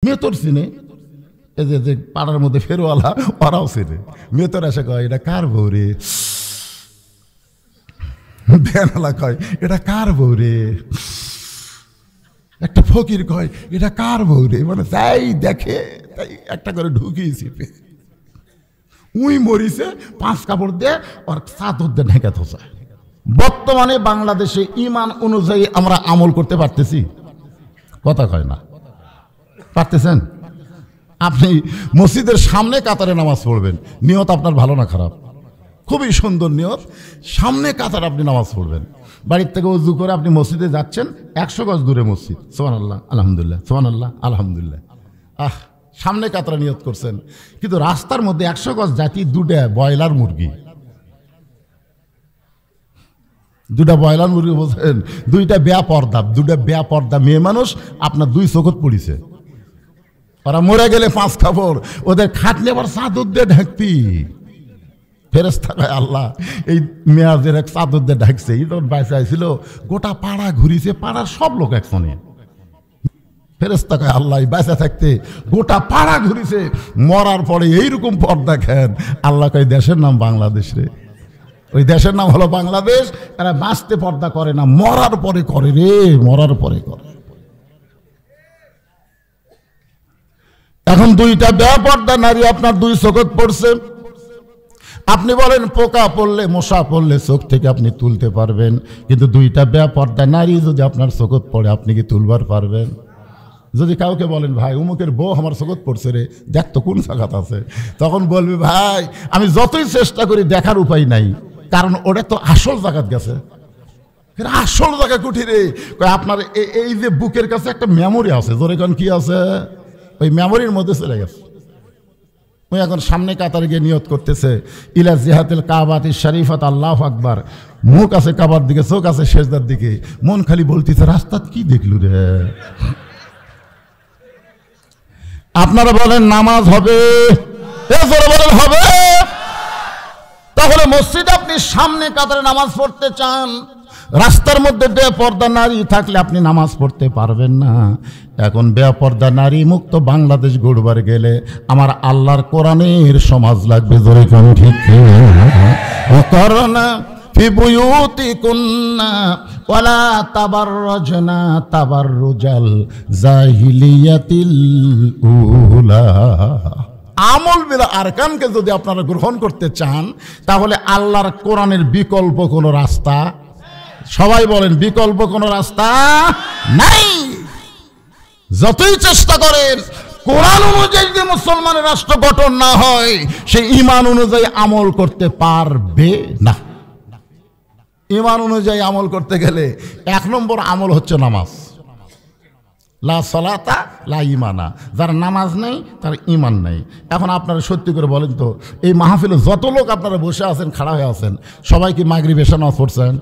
মেতর চিনে, এই যে পাড়ার মধ্যে ফেরওয়ালা ওরাও চিনে। মেতর এসে কয় এটা কার বউ রে, দেনালা কয় এটা কার বউ রে, একটা ফকির কয় এটা কার বউ রে, মানে তাই দেখে তাই একটা করে ঢুকিয়েছি। উই মরিছে 5 কাপড় দিয়ে আর চাদর দিয়ে ঢেকে থোসা। বর্তমানে বাংলাদেশে ইমান অনুযায়ী আমরা আমল করতে পারতেছি? কথা কয় না, পারতেছেন? আপনি মসজিদের সামনে কাতারে নামাজ পড়বেন, নিয়ত আপনার ভালো না খারাপ? খুবই সুন্দর নিয়ত, সামনে কাতারে আপনি নামাজ পড়বেন। বাড়ির থেকে উজু করে আপনি মসজিদে যাচ্ছেন, 100 গজ দূরে মসজিদ, সুবহানাল্লাহ আলহামদুলিল্লাহ, সুবহানাল্লাহ আলহামদুলিল্লাহ, সামনে কাতারে নিয়ত করছেন। কিন্তু রাস্তার মধ্যে 100 গজ জাতি 2টা ব্রয়লার মুরগি, 2টা ব্রয়লার মুরগি বলছেন, 2টা বেপর্দা মেয়ে মানুষ আপনার 2 চোখত পড়িছে। ওরা মরে গেলে 5 কাপড়, ওদের খাটলে আবার চাদর দিয়ে ঢাকতি। ফেরেশতা কয় আল্লাহ এই মেয়াজের এক চাদর দিয়ে ঢাকছে, এই তখন বাইসাইছিল, গোটা পাড়া ঘুরিছে, পাড়ার সব লোক একসঙ্গে। ফেরেশতা কয় আল্লাহ বাইসা থাকতে গোটা পাড়া ঘুরিছে, মরার পরে এইরকম পর্দা খেন। আল্লাহ কয় দেশের নাম বাংলাদেশ রে, ওই দেশের নাম হলো বাংলাদেশ। এরা বাঁচতে পর্দা করে না, মরার পরে করে রে, মরার পরে করে। এখন 2টা বেপর্দা নারী আপনার 2 চোখত পড়ছে। আপনি বলেন পোকা পড়লে মশা পড়লে চোখ থেকে আপনি তুলতে পারবেন, কিন্তু 2টা বেপর্দা নারী যদি আপনার চোখত পড়ে আপনি কি তুলবার পারবেন? যদি কাউকে বলেন ভাই উমুকের বউ আমার চোখত পড়ছে রে, দেখ তো কোন জায়গাত আছে, তখন বলবে ভাই আমি যতই চেষ্টা করি দেখার উপায় নাই, কারণ ওটা তো আসল জায়গাত গেছে। আসল জায়গা কুঠি রে, আপনার এই যে বুকের কাছে একটা মেমোরি আছে, জোরে কোন কি আছে, ওই মেমোরির মধ্যে চলে গেছে। ওই এখন সামনে কাতারে গিয়ে নিয়ত করতেছে, ইলা জিহাতিল কাবাতি শরীফাত আল্লাহু আকবার, মুখ আছে কাবার দিকে, চোখ আছে সেজদার দিকে, মন খালি বলতেছে রাস্তাত কি দেখলু রে। আপনারা বলেন নামাজ হবে? বলেন হবে? তাহলে মসজিদে আপনি সামনে কাতারে নামাজ পড়তে চান, রাস্তার মধ্যে বেপর্দা নারী থাকলে আপনি নামাজ পড়তে পারবেন না। এখন বেপর্দা নারী মুক্ত বাংলাদেশ গড়বার গেলে আমার আল্লাহর কোরআনের সমাজ লাগবে। জোরে কোন ঠিক করোনা ফি বুয়ুতিকুন্না ওয়ালা তাবাররাজনা তাবাররুজাল জাহিলিয়াতিল উলা। আমল বিল আরকানকে যদি আপনারা গ্রহণ করতে চান, তাহলে আল্লাহর কোরআনের বিকল্প কোনো রাস্তা, সবাই বলেন বিকল্প কোনো রাস্তা নাই। যতই চেষ্টা করেন কোরআন অনুযায়ী যে মুসলমানের রাষ্ট্র গঠন না হয়, সে ঈমান অনুযায়ী আমল করতে পারবে না। ঈমান অনুযায়ী আমল করতে গেলে 1 নম্বর আমল হচ্ছে নামাজ। লা সালাতা লা ঈমানা, যার নামাজ নেই তার ঈমান নেই। এখন আপনারা সত্যি করে বলেন তো, এই মাহফিলে যত লোক আপনারা বসে আছেন, খাড়া হয়ে আছেন, সবাই কি মাগরিব এশা নামাজ পড়ছেন?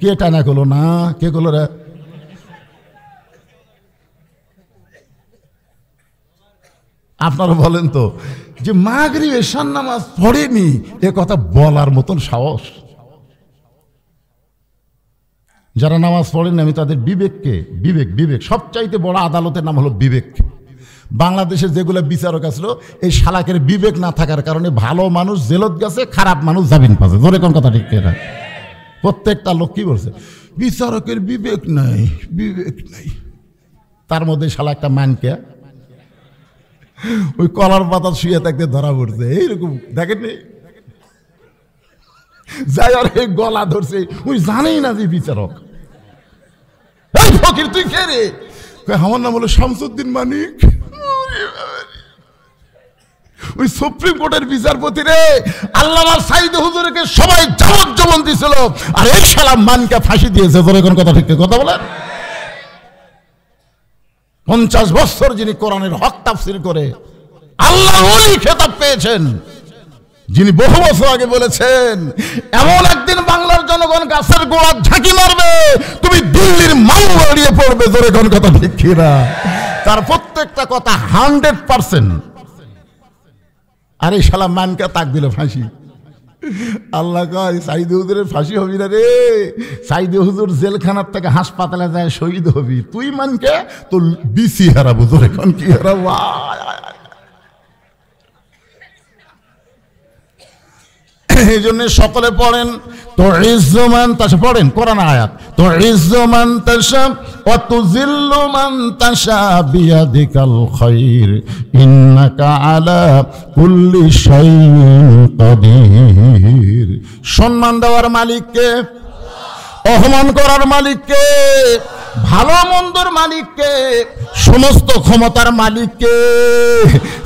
কে টানা করলো না? কে করলো রে? আপনারা বলেন তো, যে মাগরিব এশার নামাজ পড়েনি এ কথা বলার মতন সাহস? যারা নামাজ পড়েন আমি তাদের বিবেককে, বিবেক সবচাইতে বড় আদালতের নাম হলো বিবেক। বাংলাদেশে যেগুলো বিচারক আসলো, এই শালাকের বিবেক না থাকার কারণে ভালো মানুষ জেলত গেছে, খারাপ মানুষ জামিন পাচ্ছে। জোরে কোন কথা ঠিক না? প্রত্যেকটা লোক কি বলছে, বিচারকের বিবেক নাই। তার মধ্যে শালা একটা মানকে ওই কলার পাতা শুয়ে থাকতে ধরা পড়ছে, এইরকম দেখেননি? যাই আর এই গলা ধরছে, ওই জানেই না যে বিচারক। ফকির তুই কে রে? আমার নাম হলো শামসুদ্দিন মানিক। ওই সুপ্রিম কোর্টের বিচারপতি রে, আল্লামা সাইদ হুজুরকে সবাই যাবজ্জীবন দিয়েছিল, আর এই শালা মানকে ফাঁসি দিয়েছে। তোর কোন কথা ঠিক কথা বলেন? 50 বছর যিনি কোরআনের হক তাফসীর করে আল্লাহর ওলি খেতাব পেয়েছেন, যিনি বহু বছর আগে বলেছেন এমন একদিন বাংলার জনগণ গাছের গোড়া ঝাঁকি মারবে, তুমি দিল্লির মাল উড়িয়ে পড়বে। জোরে কোন কথা ঠিক কিনা? তার প্রত্যেকটা কথা 100%। আর এই শালা মানকে তাক দিল ফাঁসি। আল্লাহ কয় সাইদি হুজুরের ফাঁসি হবি না রে, সাইদি হুজুর জেলখানার থেকে হাসপাতালে যায় শহীদ হবি। তুই মানকে তোর বিসি হারাবো, তোর এখন কি হারাবো। এই জন্য সকলে পড়েন তো ইজ্জমান তাসা, পড়েন কোরআন আয়াত, তো ইজ্জমান তাসা ওয়া তুযিল্লু মান তাসা বিয়াদিকাল খায়র ইন্নাকা আলা কুল্লি শাইইন কাদির। সম্মান দেওয়ার মালিককে, অপমান করার মালিককে, ভালো মন্দর মালিককে, সমস্ত ক্ষমতার মালিককে।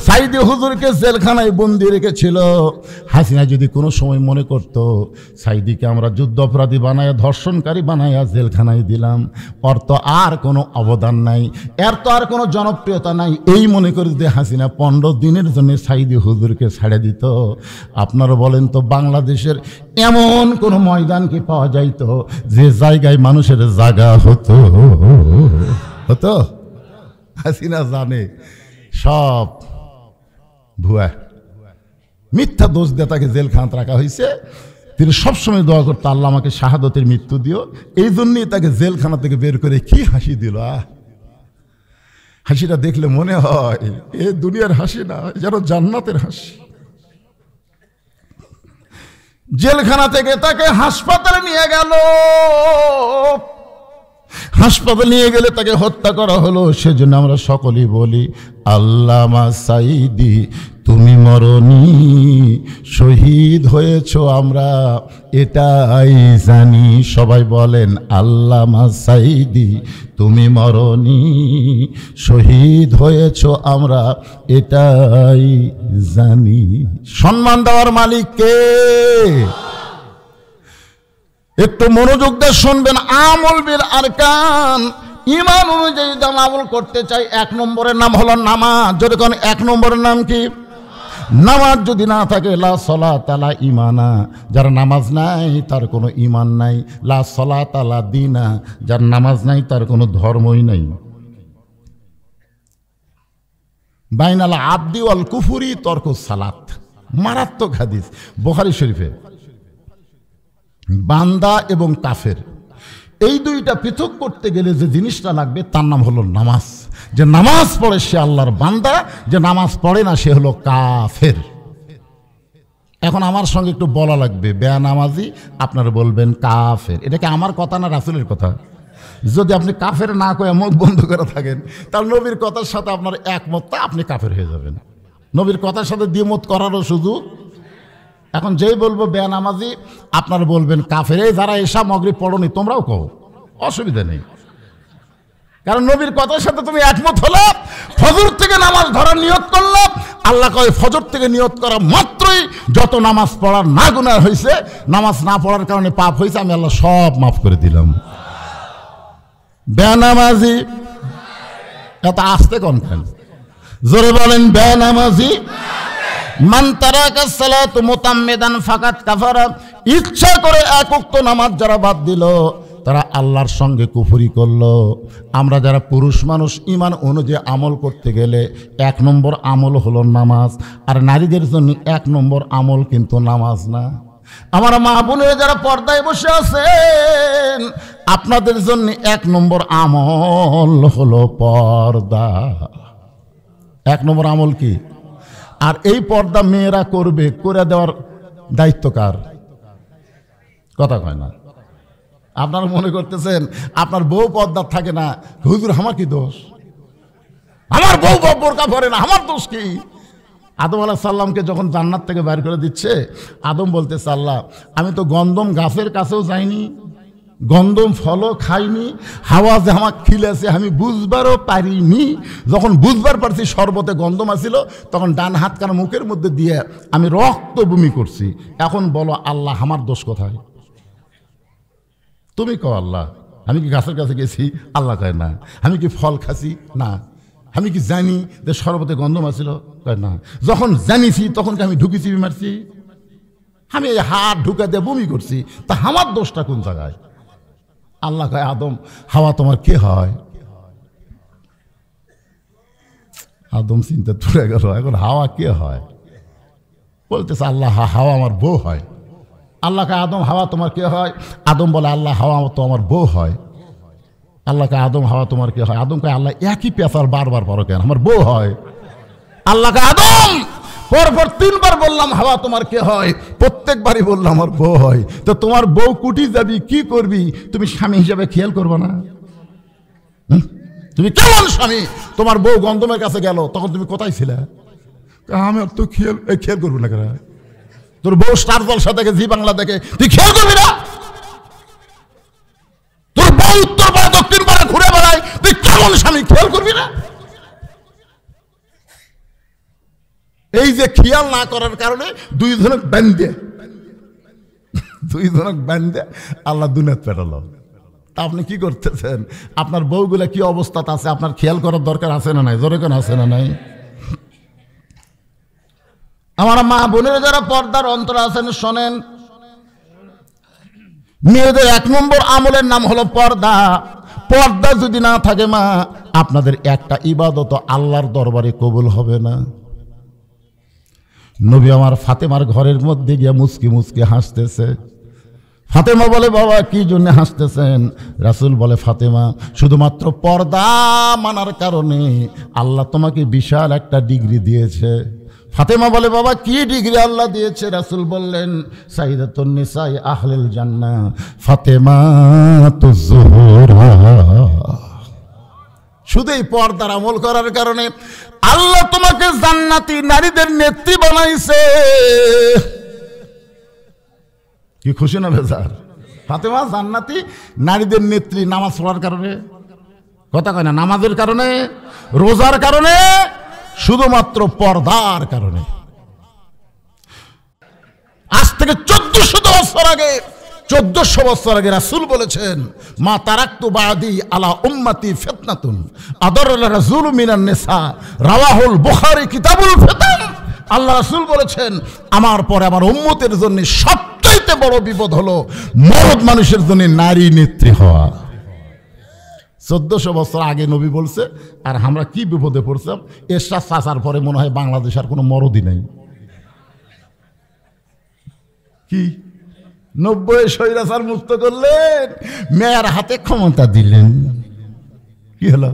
সাইদি হুজুরকে জেলখানায় বন্দি রেখেছিল। হাসিনা যদি কোনো সময় মনে করত সাইদিকে আমরা যুদ্ধ অপরাধী বানায়া, ধর্ষণকারী বানায়া জেলখানায় দিলাম, ওর তো আর কোনো অবদান নাই, এর তো আর কোনো জনপ্রিয়তা নাই, এই মনে করে যদি হাসিনা 15 দিনের জন্য সাইদি হুজুরকে ছেড়ে দিত, আপনারা বলেন তো বাংলাদেশের এমন কোনো ময়দান কি পাওয়া যাইত যে জায়গায় মানুষের জায়গা হতো? হতো? হাসিনা জানে সব ভুয়া, মিথ্যা দোষ দিয়ে তাকে জেলখানাতে রাখা হয়েছে। তিনি সবসময় দোয়া করতো, আল্লাহ আমাকে শাহাদতের মৃত্যু দিও। এই জন্যই তাকে জেলখানা থেকে বের করে কি হাসি দিল। হাসিটা দেখলে মনে হয় এ দুনিয়ার হাসি না, যেন জান্নাতের হাসি। জেলখানা থেকে তাকে হাসপাতালে নিয়ে গেল, হাসপাতালে নিয়ে গেলে তাকে হত্যা করা হলো। সেজন্য আমরা সকলেই বলি আল্লামা সাইদি তুমি মরনি, শহীদ হয়েছ আমরা এটাই জানি। সবাই বলেন আল্লামা সাইদি তুমি মরনি, শহীদ হয়েছ আমরা এটাই জানি। সম্মান দেওয়ার মালিক কে? একটু মনোযোগ দিয়ে শুনবেন। আমল বিল আরকান, ঈমান অনুযায়ী যদি আমল করতে চাই, 1 নম্বরের নাম হলো নামাজ। যদি কোন 1 নম্বরের নাম কি? নামাজ যদি না থাকে লা সলাত লা ঈমানা, যার নামাজ নাই তার কোনো ঈমান নাই। লা সলাত লা দীনা, যার নামাজ নাই তার কোনো ধর্মই নাই। বাইনাল আবদি ওয়াল কুফরি তরকুস সালাত, মারাত্মক হাদিস বুখারী শরীফে। বান্দা এবং কাফের এই দুইটা পৃথক করতে গেলে যে জিনিসটা লাগবে তার নাম হলো নামাজ। যে নামাজ পড়ে সে আল্লাহর বান্দা, যে নামাজ পড়ে না সে হলো কাফের। এখন আমার সঙ্গে একটু বলা লাগবে, বেনামাজি আপনারা বলবেন কাফের। এটা কি আমার কথা না রাসূলের কথা? যদি আপনি কাফের না কয়ে মুখ বন্ধ করে থাকেন, তাহলে নবীর কথার সাথে আপনার একমত, তা আপনি কাফের হয়ে যাবেন। নবীর কথার সাথে দ্বিমত করারও সুযোগ। এখন যেই বলবো বেনামাজি আপনারা বলবেন কাফের। এই যারা এসা মাগরিব পড়নি তোমরাও কও, অসুবিধা নেই, কারণ নবীর কথার সাথে তুমি একমত হলো। ফজর থেকে নামাজ ধরার নিয়ত করলো, আল্লাহ কয় ফজর থেকে নিয়ত করা মাত্রই যত নামাজ পড়ার না গুনাহ হয়েছে, নামাজ না পড়ার কারণে পাপ হয়েছে, আমি আল্লাহ সব মাফ করে দিলাম। বেনামাজি এত আসতে কোন কেন? জোরে বলেন বেনামাজি। মান তারাকা সালাত মুতাম্মিদান ফাকাত কাফারা, ইচ্ছা করে এক ওয়াক্ত নামাজ যারা বাদ দিল তারা আল্লাহর সঙ্গে কুফরি করলো। আমরা যারা পুরুষ মানুষ ঈমান অনুযায়ী আমল করতে গেলে 1 নম্বর আমল হলো নামাজ। আর নারীদের জন্য 1 নম্বর আমল কিন্তু নামাজ না। আমার মা বোনেরা যারা পর্দায় বসে আছেন, আপনাদের জন্য 1 নম্বর আমল হলো পর্দা। 1 নম্বর আমল কি? আর এই পর্দা মেয়েরা করবে, করে দেওয়ার দায়িত্ব কার? কথা কয় না। আপনারা মনে করতেছেন আপনার বউ পর্দা থাকে না, হুজুর আমার কি দোষ? আমার বউ বোরকা পরে না, আমার দোষ কি? আদম আলাইহিস সালামকে যখন জান্নাত থেকে বাইর করে দিচ্ছে, আদম বলতেছে আল্লাহ আমি তো গন্ধম গাছের কাছেও যাইনি, গন্ধম ফলও খাইনি, হাওয়া যে আমাকে খিলেছে আমি বুঝবারও পারিনি। যখন বুঝবার পারছি শরবতে গন্ধম আসিল, তখন ডান হাতখানা মুখের মধ্যে দিয়ে আমি রক্ত বমি করছি। এখন বলো আল্লাহ আমার দোষ কোথায়? তুমি কও আল্লাহ। আমি কি গাছের কাছে গেছি? আল্লাহ কয় না। আমি কি ফল খাসি? না। আমি কি জানি যে শরবতে গন্ধম আসিল? কয় না। যখন জানিছি তখন কি আমি ঢুকিছি মারছি? আমি এই হাত ঢুকা দিয়ে বমি করছি, তা আমার দোষটা কোন জায়গায়? আল্লাহ কয় আদম হাওয়া তোমার কে হয়? আদম চিন্তা তুলে গেল, এখন হাওয়া কে হয়? বলতেছে আল্লাহ হাওয়া আমার বউ হয়। আল্লাহকে আদম হাওয়া তোমার কে হয়? আদম বলে আল্লাহ হাওয়া তো আমার বউ হয়। আল্লাহকে আদম হাওয়া তোমার কে হয়? আদমকে আল্লাহ একই পেশার বারবার পড়ো কেন? আমার বউ হয়। আল্লাহকে আদম পরপর 3 বার বললাম হাওয়া তোমার কে হয়, প্রত্যেকবারই বললাম আমার বউ হয়। তো তোমার বউ কুটি যাবি, কি করবি? তুমি স্বামী হিসেবে খেয়াল করবে না? তুমি কেমন স্বামী? তোমার বউ গন্ধমের কাছে গেল, তখন তুমি কোথায় ছিলে? আমি তো খেয়াল করবি না কেন? তোর বউ স্টার জলসা দেখে, জি বাংলা দেখে, তুই খেয়াল করবি না? তোর বউ উত্তর পাড়া দক্ষিণ পাড়া ঘুরে বেড়ায়, তুই কেমন স্বামী খেয়াল করবি না? এই যে খেয়াল না করার কারণে দুইজনক বান্ধে আল্লাহ দুনিয়াত পেটালো। আপনি কি করতেছেন? আপনার বউগুলা কি অবস্থাতে আছে আপনার খেয়াল করার দরকার আছে না নাই? জোরে কেন আছে না নাই? আমার মা বোনেরা যারা পর্দার অন্তর আছেন শোনেন, মেয়েদের 1 নম্বর আমলের নাম হলো পর্দা। পর্দা যদি না থাকে মা, আপনাদের একটা ইবাদত আল্লাহর দরবারে কবুল হবে না। নবী আমার ফাতেমার ঘরের মধ্যে গিয়ে মুচকি মুচকি হাসতেছে। ফাতেমা বলে বাবা কি জন্য হাসতেছেন? রাসূল বলে ফাতেমা শুধুমাত্র পর্দা মানার কারণে আল্লাহ তোমাকে বিশাল একটা ডিগ্রি দিয়েছে। ফাতেমা বলে বাবা কি ডিগ্রি আল্লাহ দিয়েছে? রাসূল বললেন সাইয়্যিদাতুন নিসাই আহলিল জান্নাহ ফাতেমাতুজ জোহরা। শুধু এই পর্দার আমল করার কারণে আল্লাহ তোমাকে জান্নাতি নারীদের নেত্রী বানাইছে। কি খুশি না বেজার? ফাতেমা জান্নাতি নারীদের নেত্রী নামাজ পড়ার কারণে, কথা কয় না, নামাজের কারণে, রোজার কারণে, শুধুমাত্র পর্দার কারণে। আজ থেকে 1400 বছর আগে রাসূল বলেছেন মা তারাকতু বাদি আলা উম্মতি ফিতনাতুন আদারুল রাসূল মিনান নিসা, রাওয়াহুল বুখারী কিতাবুল ফিতান। আল্লাহ রাসূল বলেছেন আমার পরে আমার উম্মতের জন্য সবচেয়ে বড় বিপদ হলো মরদ মানুষের জন্য নারী নেত্রী হওয়া। 1400 বছর আগে নবী বলছে, আর আমরা কি বিপদে পড়ছিলাম? এরশাদ চাচার পরে মনে হয় বাংলাদেশ আর কোনো মরদই নাই। কি 90 স্বৈরাচার মুক্ত করলেন, মেয়ের হাতে ক্ষমতা দিলেন, কি হলো?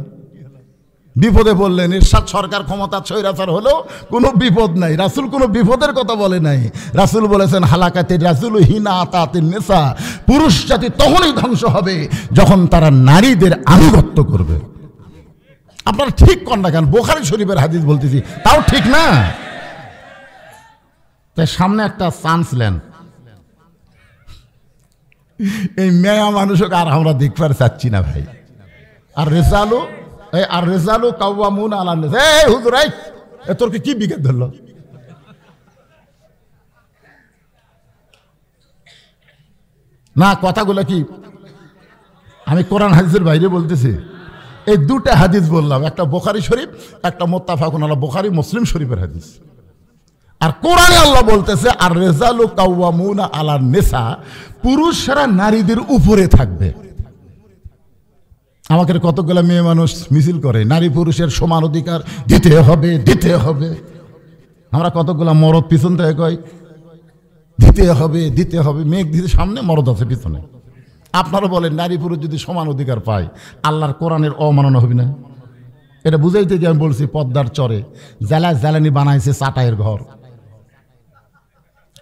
বিপদে বললেন। এরশাদ সরকার ক্ষমতা স্বৈরাচার হলো কোনো বিপদ নাই। রাসূল কোনো বিপদের কথা বলে নাই। রাসূল বলেছেন হালাকাতে রাসূল হিনা আতাতিন নিসা, পুরুষ জাতি তখনই ধ্বংস হবে যখন তারা নারীদের আনুগত্য করবে। আপনারা ঠিক কর না কেন? বুখারী শরীফের হাদিস বলতেছি, তাও ঠিক না। তাই সামনে একটা চান্স নেন। এই মেয়া মানুষকে আর আমরা দেখবার চাচ্ছি না ভাই। আর রেজালু কাওয়ামুন আলা নিসা। এই হুজুর, এই তোর কি বিকেট ধরলো? না, কথাগুলো কি আমি কোরআন হাদিসের বাইরে বলতেছি? এই 2টা হাদিস বললাম, একটা বুখারী শরীফ, একটা মুত্তাফাকুন আলাইহি বুখারী মুসলিম শরীফের হাদিস। আর কোরআনে আল্লাহ বলতেছে আর রেজালু কাওয়ামুনা আলা নিসা, পুরুষরা নারীদের উপরে থাকবে। আমাকে কতগুলো মেয়ে মানুষ মিছিল করে নারী পুরুষের সমান অধিকার দিতে হবে, দিতে হবে। আমরা কতগুলো মরদ পিছন থেকে কই দিতে হবে, দিতে হবে। মেঘ দিতে সামনে, মরদ আছে পিছনে। আপনারা বলেন নারী পুরুষ যদি সমান অধিকার পায়, আল্লাহর কোরআনের অমাননা হবে না? এটা বুঝাইতে গিয়ে আমি বলছি পদ্মার চরে জ্বালানি বানাইছে চাটাইয়ের ঘর।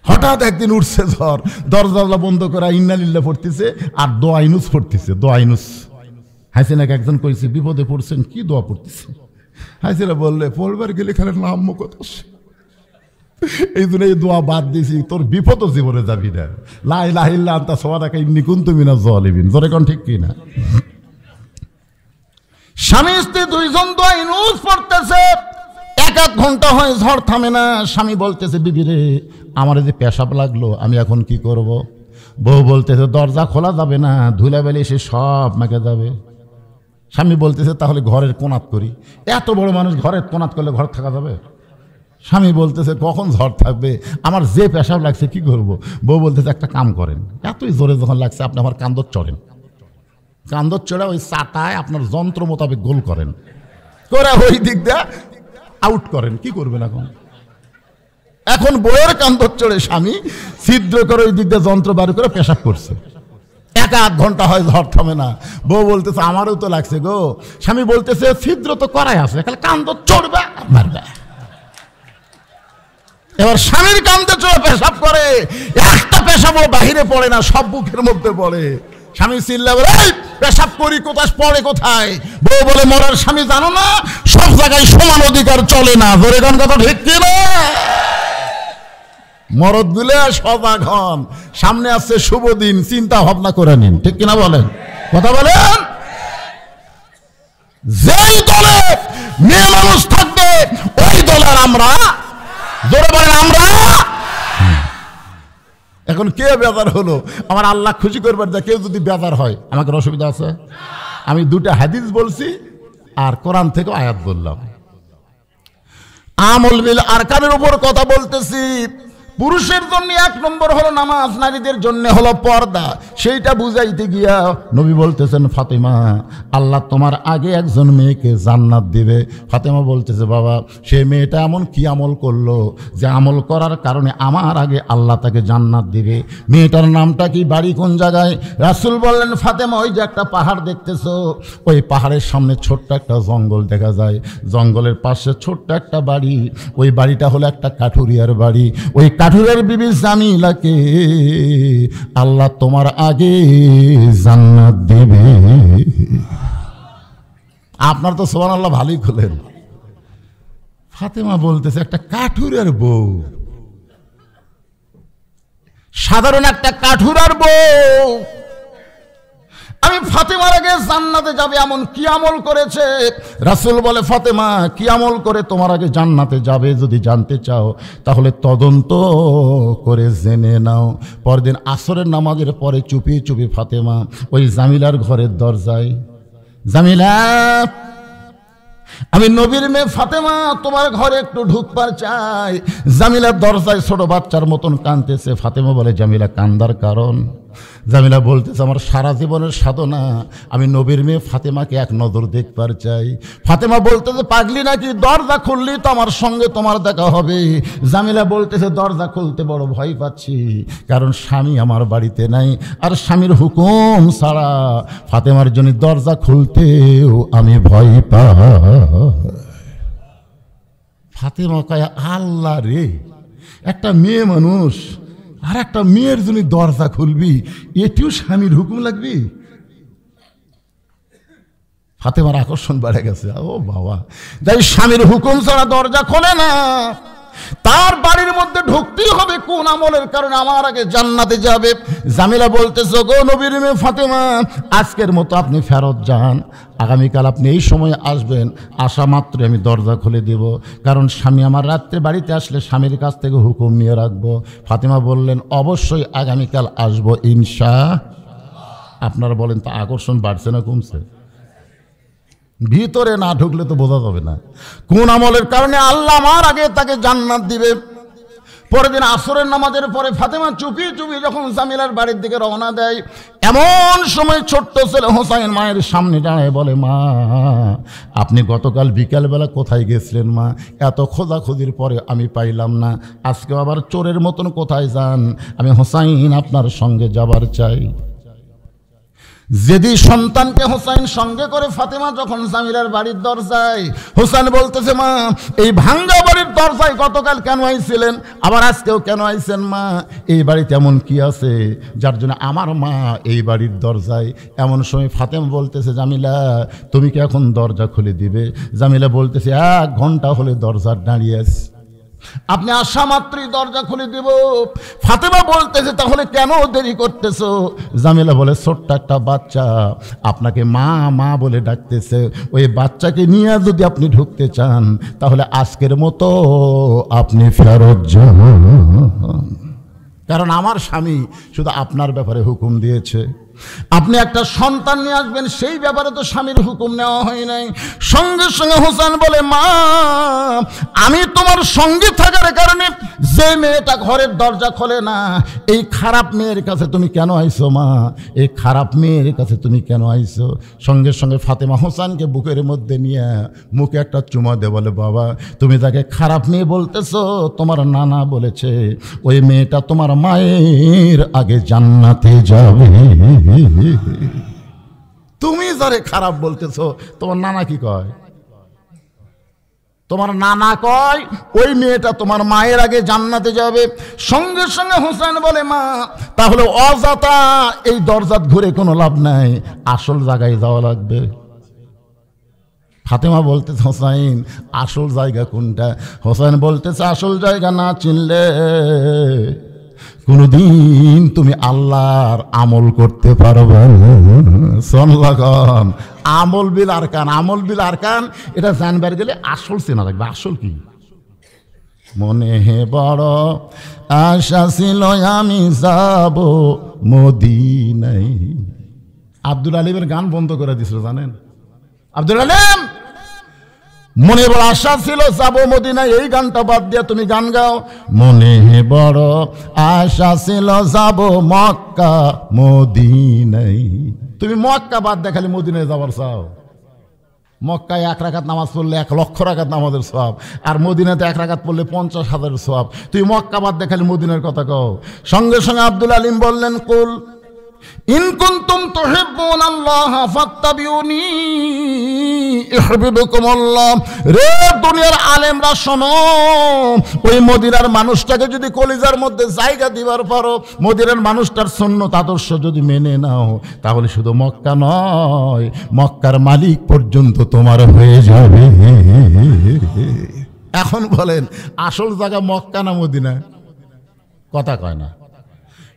হঠাৎ একদিন উঠছে ঝড়, দরজা বন্ধ করা ইন্নালিল্লাহ পড়তেছে আর দোয়া ইনুস পড়তেছে। দোয়া ইনুস হাসিনাকে একজন কইছে বিপদে পড়ছেন, কি দোয়া পড়তেছে? হাসিনা বললে পড়বার গেলে খালি নাম মুখত আসে, এই জন্য এই দোয়া বাদ দিয়েছি, তোর বিপদ জীবনে যাবি না। লা ইলাহা ইল্লা আনতা সুবহানাকা ইন্নী কুনতু মিনাজ জালিমিন। জোরে কোন ঠিক কি না? স্বামী স্ত্রী দুইজন দোয়া ইনুস পড়তেছে, 1 ঘন্টা হয় ঝড় থামে না। স্বামী বলতেছে বিবি রে আমার যে পেশাব লাগলো, আমি এখন কি করব? বউ বলতেছে দরজা খোলা যাবে না, ধুলাবেলি এসে সব মেখে যাবে। স্বামী বলতেছে তাহলে ঘরের কোনাত করি। এত বড় মানুষ ঘরের কোনাত করলে ঘর থাকা যাবে? স্বামী বলতেছে কখন ঝড় থাকবে, আমার যে পেশাব লাগছে কি করব? বউ বলতেছে একটা কাম করেন, এতই জোরে যখন লাগছে আপনি আমার কান্দর চড়েন, কান্দর চড়ে ওই চাটায় আপনার যন্ত্র মোতাবেক গোল করেন, করে ওই দিক দিয়ে আউট করেন। কি করবেন এখন? এখন বউয়ের কান্দর চড়ে স্বামী ছিদ্র করে ওই দিক দিয়ে যন্ত্র বার করে পেশাব করছে, 1-8 ঘন্টা হয়, ঝড় থামে না। বউ বলতেছে আমারও তো লাগছে গো। স্বামী বলতেছে ছিদ্র তো করাই আছে, খালি কান্দর চড়বে মারবে। এবার স্বামীর কান্দে চড়ে পেশাব করে, একটা পেশাবও বাহিরে পড়ে না, সব বুকের মধ্যে পড়ে। স্বামী চিল্লা বলে পেশাব করি কোথায়, পড়ে কোথায়? বউ বলে মরার স্বামী জানো না, সব জায়গায় সমান অধিকার চলে না। ধরে গান কথা ঠিক কিনা? মরদ গুলে সজাগ হন, সামনে আসছে শুভ দিন, চিন্তা ভাবনা করে নিন, ঠিক কিনা বলেন? কথা বলেন। যেই দলে মেয়ে মানুষ থাকবে ওই দলের আমরা, জোরে বলেন আমরা। এখন কে বেজার হলো? আমার আল্লাহ খুশি করবার যা কেউ যদি বেজার হয় আমাকে অসুবিধা আছে? আমি 2টা হাদিস বলছি আর কোরআন থেকে আয়াত বললাম। আমল বিল আরকানের উপর কথা বলতেছি। পুরুষের জন্য 1 নম্বর হলো নামাজ, নারীদের জন্য হলো পর্দা। সেইটা বুঝাইতে গিয়া নবী বলতেছেন ফাতেমা, আল্লাহ তোমার আগে একজন মেয়েকে জান্নাত দিবে। ফাতেমা বলতেছে বাবা, সে মেয়েটা এমন কি আমল করলো যে আমল করার কারণে আমার আগে আল্লাহ তাকে জান্নাত দিবে? মেয়েটার নামটা কি, বাড়ি কোন জায়গায়? রাসূল বললেন ফাতেমা, ওই যে একটা পাহাড় দেখতেছো, ওই পাহাড়ের সামনে ছোট্ট একটা জঙ্গল দেখা যায়, জঙ্গলের পাশে ছোট্ট একটা বাড়ি, ওই বাড়িটা হলো একটা কাঠুরিয়ার বাড়ি। ওই কাঠুরের বিবি জামিলাকে আল্লাহ তোমার আগে জান্নাত দেবে। আপনার তো সুবহানাল্লাহ ভালোই খুলেন। ফাতেমা বলতেছে একটা কাঠুরের বউ, সাধারণ একটা কাঠুরার বউ, আমি ফাতেমার আগে জান্নাতে যাবে এমন কি আমল করেছে? রাসূল বলে ফাতেমা, কি আমল করে তোমার আগে জান্নাতে যাবে যদি জানতে চাও তাহলে তদন্ত করে জেনে নাও। পরদিন আসরের নামাজের পরে চুপি চুপি ফাতেমা ওই জামিলার ঘরের দরজায়, জামিলা আমি নবীর মেয়ে ফাতেমা তোমার ঘরে একটু ঢুকবার চাই। জামিলার দরজায় ছোট বাচ্চার মতন কাঁদতেছে। ফাতেমা বলে জামিলা কান্দার কারণ? জামিলা বলতেছে আমার সারা জীবনের সাধনা, আমি নবীর মেয়ে ফাতেমাকে এক নজর দেখবার চাই। ফাতেমা বলতেছে পাগলি নাকি, দরজা খুললি তো আমার সঙ্গে তোমার দেখা হবে। জামিলা বলতেছে দরজা খুলতে বড় ভয় পাচ্ছি, কারণ স্বামী আমার বাড়িতে নাই, আর স্বামীর হুকুম ছাড়া ফাতেমার জন্য দরজা খুলতেও আমি ভয় পাই। ফাতেমা কয় আল্লাহ রে, একটা মেয়ে মানুষ আর একটা মেয়ের জন্য দরজা খুলবি, এটিও স্বামীর হুকুম লাগবি? ফাতেমার আকর্ষণ বেড়ে গেছে। ও বাবা, যাই স্বামীর হুকুম ছাড়া দরজা খোলে না, তার বাড়ির মধ্যে ঢুকতেই হবে কোন আমলের কারণে আমার আগে জান্নাতে যাবে। জামিলা বলতেছে গো নবীর মেয়ে ফাতেমা, আজকের মতো আপনি ফেরত যান, আগামীকাল আপনি এই সময় আসবেন, আসা মাত্র আমি দরজা খুলে দেব, কারণ স্বামী আমার রাত্রে বাড়িতে আসলে স্বামীর কাছ থেকে হুকুম নিয়ে রাখবো। ফাতেমা বললেন অবশ্যই আগামীকাল আসবো ইনশাআল্লাহ। আপনারা বলেন তা আকর্ষণ বাড়ছে না কমছে? ভিতরে না ঢুকলে তো বোঝা যাবে না কোন আমলের কারণে আল্লাহ আমার আগে তাকে জান্নাত দিবে। পরের দিন আসরের নামাজের পরে ফাতেমা চুপি চুপি যখন জামিলার বাড়ির দিকে রওনা দেয়, এমন সময় ছোট্ট ছেলে হোসাইন মায়ের সামনে দাঁড়ায় বলে মা, আপনি গতকাল বিকালবেলা কোথায় গেছিলেন মা? এত খোঁজাখুঁজির পরে আমি পাইলাম না, আজকে আবার চোরের মতন কোথায় যান? আমি হোসাইন আপনার সঙ্গে যাবার চাই। যেদি সন্তানকে হোসাইন সঙ্গে করে ফাতেমা যখন জামিলার বাড়ির দরজায়, হোসেন বলতেছে মা, এই ভাঙ্গা বাড়ির দরজায় গতকাল কেন আইছিলেন, আবার আজকেও কেন আইছেন মা? এই বাড়িতে এমন কি আছে যার জন্য আমার মা এই বাড়ির দরজায়? এমন সময় ফাতেমা বলতেছে জামিলা, তুমি কি এখন দরজা খুলে দিবে? জামিলা বলতেছে 1 ঘন্টা হলে দরজার দাঁড়িয়ে আছি, আপনি আসা মাত্রই দরজা খুলে দিব। ফাতেমা বলতেছে তাহলে কেন দেরি করতেছো? জামিলা বলে ছোট্ট একটা বাচ্চা আপনাকে মা মা বলে ডাকতেছে, ওই বাচ্চাকে নিয়ে যদি আপনি ঢুকতে চান তাহলে আজকের মতো আপনি ফেরত যান, কারণ আমার স্বামী শুধু আপনার ব্যাপারে হুকুম দিয়েছে। আপনি একটা সন্তান নিয়ে আসবেন, সেই ব্যাপারে তো স্বামীর হুকুম নেওয়া হয় নাই। সঙ্গে সঙ্গে হোসেন বলে, মা আমি তোমার সঙ্গে থাকার কারণে যে মেয়েটা ঘরের দরজা খোলে না, এই খারাপ মেয়ের কাছে তুমি কেন আইছো মা? এই খারাপ মেয়ের কাছে তুমি কেন আইছো? সঙ্গে সঙ্গে ফাতেমা হোসেনকে বুকের মধ্যে নিয়ে মুখে একটা চুমা দিয়ে বলে, বাবা তুমি তাকে খারাপ মেয়ে বলতেছো, তোমার নানা বলেছে ওই মেয়েটা তোমার মায়ের আগে জান্নাতে যাবে। তুমি যারে খারাপ বলতেছো, তোমার নানা কি কয়? তোমার নানা কয় ওই মেয়েটা তোমার মায়ের আগে জান্নাতে যাবে। সঙ্গে সঙ্গে হোসেন বলে, মা তাহলে অযথা এই দরজাত ঘুরে কোনো লাভ নাই, আসল জায়গায় যাওয়া লাগবে। ফাতেমা বলতেছে, হোসাইন আসল জায়গা কোনটা? হোসেন বলতেছে, আসল জায়গা না চিনলে কোনদিন তুমি আল্লাহর আমল করতে পারবে না। সনলাগন আমল বিল আরকান, আমল বিল আরকান এটা জানবার গেলে আসল চেনা লাগবে। আসল কি? মনে বড় আশা ছিল আমি যাব মদিনায়। আব্দুল আলিমের গান বন্ধ করে দিছিল জানেন? আব্দুল আলিম মনে বড় আশা ছিল যাব মদিনায়, এই গানটা বাদ দিয়ে তুমি গান গাও। মনে বড় আশা ছিল যাব মক্কা মদিনায়। তুমি মক্কা বাদ দিয়ে খালি মদিনায় যাবার চাও। মক্কায় 1 রাকাত নামাজ পড়লে 1 লক্ষ রাকাত নামাজের সওয়াব, আর মদিনাতে 1 রাকাত পড়লে 50,000 সওয়াব। তুই মক্কা বাদ দিয়ে খালি মদিনার কথা কও। সঙ্গে সঙ্গে আব্দুল আলিম বললেন, কুল ইন কুনতুম তুহিব্বুনাল্লাহ ফাত্তাবিউনি ইউহিব্বুকুমুল্লাহ। রে দুনিয়ার আলেমরা শোনো, ওই মদিনার মানুষটাকে যদি কলিজার মধ্যে জায়গা দিবার পারো, মদিনার মানুষটার সুন্নত আদর্শ যদি মেনে নাও, তাহলে শুধু মক্কা নয়, মক্কার মালিক পর্যন্ত তোমার হয়ে যাবে। এখন বলেন আসল জায়গা মক্কা না মদিনা? কথা কয় না।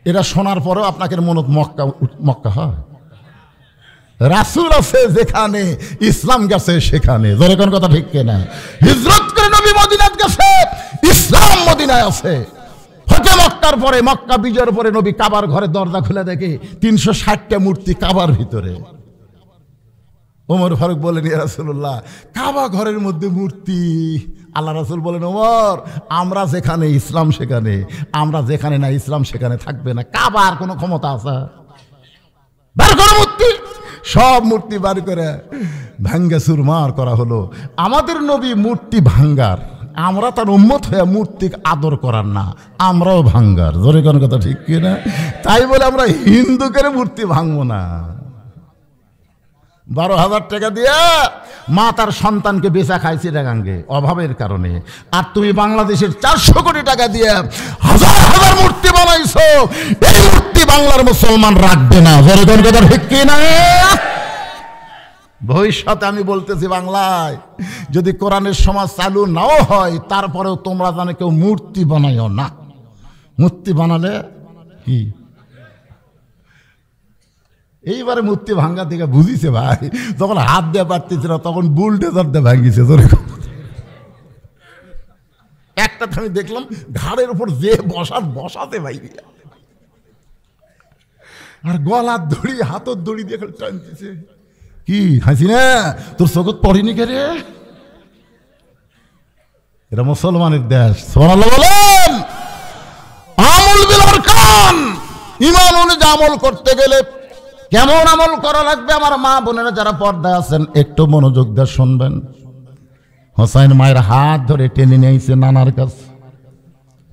এটা শোনার পরেও আপনাকে মনত মক্কা মক্কা হয়? রাসূল আছে যেখানে, ইসলাম গেছে সেখানে। জোরে কোন কথা ঠিক কিনা? হিজরত করে নবী মদিনাত গেছে, ইসলাম মদিনায় আছে। হতে মক্কার পরে, মক্কা বিজয়ের পরে নবী কাবার ঘরে দরজা খুলে দেখে 360টা মূর্তি কাবার ভিতরে। ওমর ফারুক বলেন, ইয়া রাসূলুল্লাহ কাবা ঘরের মধ্যে মূর্তি। আল্লাহ রাসূল বলেন, ওমর আমরা যেখানে ইসলাম সেখানে, আমরা যেখানে না ইসলাম সেখানে থাকবে না। কাবার কোনো ক্ষমতা আছে? বার করে মূর্তি, সব মূর্তি বার করে ভাঙ্গা চুরমার করা হলো। আমাদের নবী মূর্তি ভাঙ্গার, আমরা তার উম্মত হয়ে মূর্তি আদর করার না, আমরাও ভাঙ্গার। জোরে কোন কথা ঠিক কিনা? তাই বলে আমরা হিন্দুকে মূর্তি ভাঙবো না। 12,000 টাকা দিয়ে মা তার সন্তানকে বেচা খাইছে টাকাঙ্গে অভাবের কারণে, আর তুমি বাংলাদেশের 400 কোটি টাকা দিয়ে হাজার হাজার মূর্তি বানাইছো। এই মূর্তি বাংলার মুসলমান রাখবে না। জোরে কোন কথা ঠিক কিনা? ভবিষ্যতে আমি বলতেছি, বাংলায় যদি কোরআনের সমাজ চালু নাও হয়, তারপরেও তোমরা জানে কেউ মূর্তি বানাইও না। মূর্তি বানালে কি? এইবারে মূর্তি ভাঙ্গা থেকে বুঝিছে ভাই, যখন হাত দিয়ে পারতেছিল তখন বুলডোজার দিয়ে ভাঙ্গিছে। একটা আমি দেখলাম ঘাড়ের উপর যে বসাতে ভাই, আর গলার দড়ি হাতের দড়ি দিয়ে টানতেছে। কি হাসি না তোর চোখত পড়িনি কে রে? এটা মুসলমানের দেশ। সুবহানাল্লাহ বলেন। আমল বিল আরকান, ঈমান অনুযায়ী আমল করতে গেলে কেমন আমল করা লাগবে? আমার মা বোনেরা যারা পর্দায় আছেন একটু মনোযোগ দিয়ে শুনবেন। হোসাইন মায়ের হাত ধরে টেনে নিয়েছে নানার কাছে।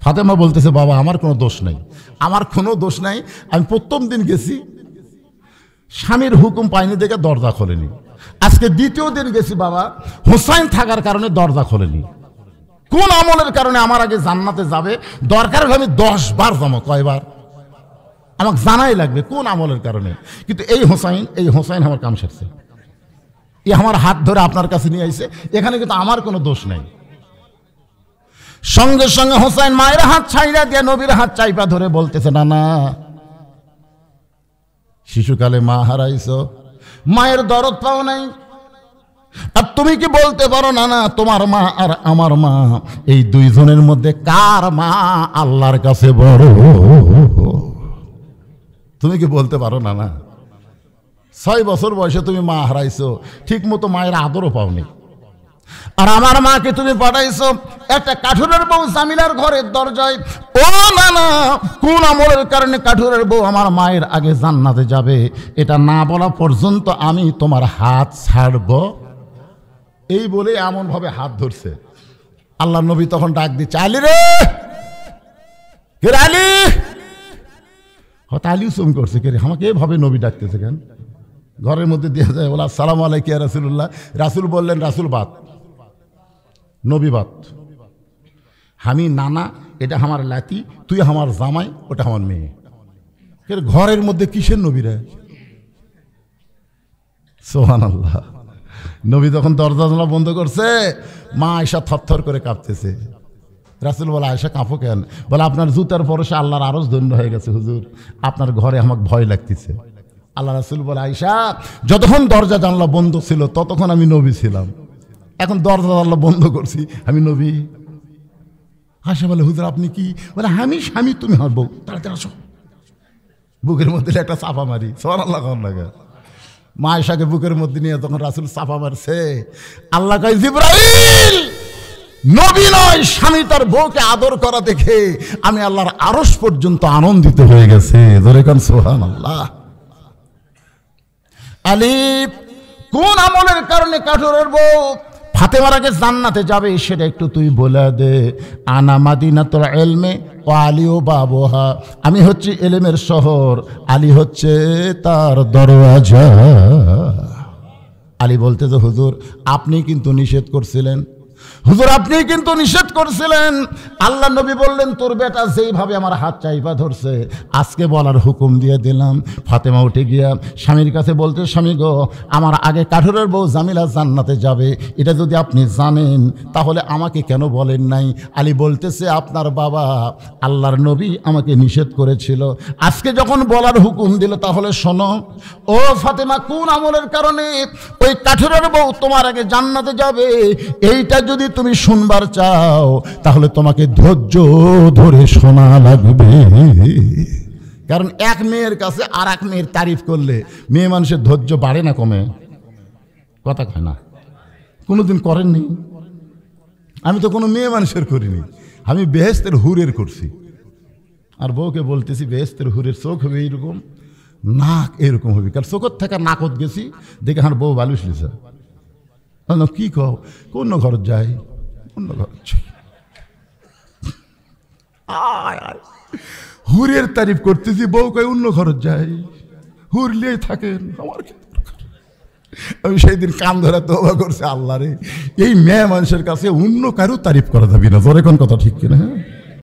ফাতেমা বলতেছে, বাবা আমার কোনো দোষ নেই, আমার কোনো দোষ নাই। আমি প্রথম দিন গেছি, স্বামীর হুকুম পাইনি দেখে দরজা খোলেনি। আজকে দ্বিতীয় দিন গেছি বাবা, হোসাইন থাকার কারণে দরজা খোলেনি। কোন আমলের কারণে আমার আগে জান্নাতে যাবে? দরকার হলে আমি 10 বার যাবো। কয়বার? আমাকে জানাই লাগবে কোন আমলের কারণে। কিন্তু এই হোসাইন আমার কাম সারছে। এ আমার হাত ধরে আপনার কাছে নিয়ে আইছে, এখানে কিন্তু আমার কোনো দোষ নাই। সঙ্গে সঙ্গে হোসাইন মায়ের হাত ছাইড়া দিয়ে নবীর হাত চাইপা ধরে বলতেছে, না না, শিশুকালে মা হারাইছো, মায়ের দরদ পাও নাই, আর তুমি কি বলতে পারো না না তোমার মা আর আমার মা এই দুইজনের মধ্যে কার মা আল্লাহর কাছে বড়? তুমি কি বলতে পারো না না? 6 বছর বয়সে তুমি মা হারাইছো, ঠিক মতো মায়ের আদরও পাওনি। আর আমার মাকে তুমি পাঠাইছো একটা কাঠুরের বউ জামিলার ঘরের দরজায়। ও না না, কোন আমলের কারণে কাঠুরের বউ আমার মায়ের আগে জান্নাতে যাবে এটা না বলা পর্যন্ত আমি তোমার হাত ছাড়ব। এই বলে এমন ভাবে হাত ধরছে। আল্লাহ নবী তখন ডাক দিচ্ছে, আলী রে, কে আলী? হয়তো আলীও চুম করছে, কে রে আমাকে এভাবে নবী ডাকতেছে কেন? ঘরের মধ্যে দিয়ে যায়, বলা আসসালামু আলাইকুম ইয়া রাসূলুল্লাহ। রাসূল বললেন, রাসূল বাত, নবী বাত, আমি নানা, এটা আমার লাতি, তুই আমার জামাই, ওটা আমার মেয়ে। ঘরের মধ্যে কিসের নবী রে? সুবহানাল্লাহ। নবী তখন দরজা জানালা বন্ধ করছে, মা আয়েশা থরথর করে কাঁপতেছে। রাসূল বলে, আয়েশা কাঁপো কেন? বলে, আপনার জুতার পরশে আল্লাহর আরশ ধন্য হয়ে গেছে হুজুর, আপনার ঘরে আমাকে ভয় লাগতেছে। আল্লাহ রাসূল বলে, আয়েশা যতক্ষণ দরজা জানলা বন্ধ ছিল ততক্ষণ আমি নবী ছিলাম, এখন দরজা জানলা বন্ধ করছি আমি নবী? আয়েশা বলে, হুজুর আপনি কি? বলে, আমি স্বামী, তুমি আমার বউ, তাড়াতাড়ি আসো। বুকের মধ্যে একটা চাপা মারি। সুবহানাল্লাহ। মা আয়েশাকে বুকের মধ্যে নিয়ে তখন রাসূল চাপা মারছে। আল্লাহ কয়, জিবরাইল, নবী নয় স্বামী তার বউকে আদর করা দেখে আমি আল্লাহর আরশ পর্যন্ত আনন্দিত হয়ে গেছে। ধরে কান সুবহানাল্লাহ। আলী কোন আমলের কারণে কাঠুরের বউ ফাতেমার আগে জান্নাতে যাবে সেটা একটু তুই বলে দে। আনা মাদিনাতুল ইলমি ওয়া আলিও বাবুহা, আমি হচ্ছে ইলমের শহর, আলী হচ্ছে তার দরওয়াজা। আলী বলতে যে, হুজুর আপনি কিন্তু নিষেধ করছিলেন, হুজুর আপনি কিন্তু নিষেধ করছিলেন। আল্লাহ নবী বললেন, তোর বেটা যেইভাবে আমার হাত চাইপা ধরছে আজকে বলার হুকুম দিয়ে দিলাম। ফাতেমা উঠে গিয়া স্বামীর কাছে বলতে, স্বামী গো, আমার আগে কাঠুরের বউ জামিলা জান্নাতে যাবে, এটা যদি আপনি জানেন তাহলে আমাকে কেন বলেন নাই? আলী বলতেছে, আপনার বাবা আল্লাহর নবী আমাকে নিষেধ করেছিল, আজকে যখন বলার হুকুম দিল তাহলে শোনো। ও ফাতেমা, কোন আমলের কারণে ওই কাঠুরের বউ তোমার আগে জান্নাতে যাবে এইটা যদি তুমি শুনবার চাও তাহলে তোমাকে ধৈর্য ধরে শোনা লাগবে। কারণ এক মেয়ের কাছে আর এক মেয়ের তারিফ করলে মেয়ে মানুষের ধৈর্য বাড়ে না কমে? কথা কয় না? কোনোদিন করেননি? আমি তো কোনো মেয়ে মানুষের করিনি, আমি বেহেশতের হুরের করছি। আর বউকে বলতেছি, বেহেশতের হুরের চোখ হবে এইরকম, নাক এরকম হবে। কারণ চোখত থেকে নাকত গেছি দেখে আমার বউ বালুস লিছে। কি কও? অন্য ঘর যাই, অন্য ঘর যাই। হুরের তারিফ করতেছি, বউ কয় অন্য ঘর যাই, হুর লিয়ে থাকেন, আমার কি দরকার? আমি সেই দিন কান ধরে তওবা করছি, আল্লাহ রে, এই মেয়ে মানুষের কাছে অন্য কারো তারিফ করা যাবে না। জোরে কোন কথা ঠিক কিনা?